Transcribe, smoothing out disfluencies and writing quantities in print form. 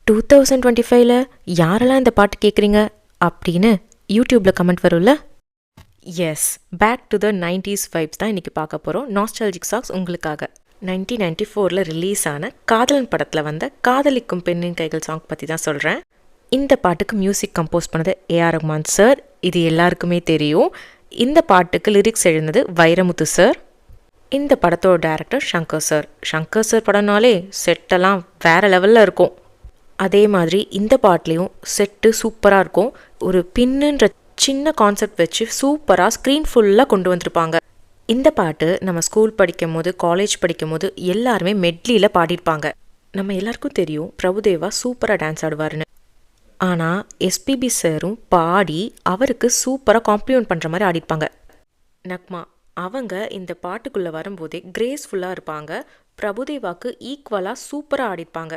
2025ல யாரெல்லாம் இந்த பாட்டு கேட்குறீங்க அப்படின்னு யூடியூப்பில் கமெண்ட் வரும்ல. Yes, back to the 90s vibes தான் இன்றைக்கி பார்க்க போகிறோம். நாஸ்டாலஜிக் சாங்ஸ் உங்களுக்காக. 1994ல் ரிலீஸ் ஆன காதலன் படத்தில் வந்த காதலிக்கும் பெண்ணின் கைகள் சாங் பற்றி தான் சொல்கிறேன். இந்த பாட்டுக்கு மியூசிக் கம்போஸ் பண்ணது ஏஆர் ரஹ்மான் சார். இது எல்லாருக்குமே தெரியும். இந்த பாட்டுக்கு லிரிக்ஸ் எழுந்தது வைரமுத்து சார். இந்த படத்தோட director Shankar sir. Shankar sir படம்னாலே செட்டெல்லாம் வேறு லெவலில் இருக்கும். அதே மாதிரி இந்த பாட்லேயும் செட்டு சூப்பராக இருக்கும். ஒரு பின்னுன்ற சின்ன கான்செப்ட் வச்சு சூப்பராக ஸ்க்ரீன் ஃபுல்லாக கொண்டு வந்திருப்பாங்க. இந்த பாட்டு நம்ம ஸ்கூல் படிக்கும் போது, காலேஜ் படிக்கும் போது எல்லாருமே மெட்லியில் பாடியிருப்பாங்க. நம்ம எல்லாருக்கும் தெரியும் பிரபுதேவா சூப்பராக டான்ஸ் ஆடுவாருன்னு. ஆனால் எஸ்பிபி சாரும் பாடி அவருக்கு சூப்பராக காம்ப்ளிமெண்ட் பண்ணுற மாதிரி ஆடிருப்பாங்க. நக்மா அவங்க இந்த பாட்டுக்குள்ளே வரும்போதே கிரேஸ்ஃபுல்லாக இருப்பாங்க. பிரபுதேவாவுக்கு ஈக்குவலாக சூப்பராக ஆடிருப்பாங்க.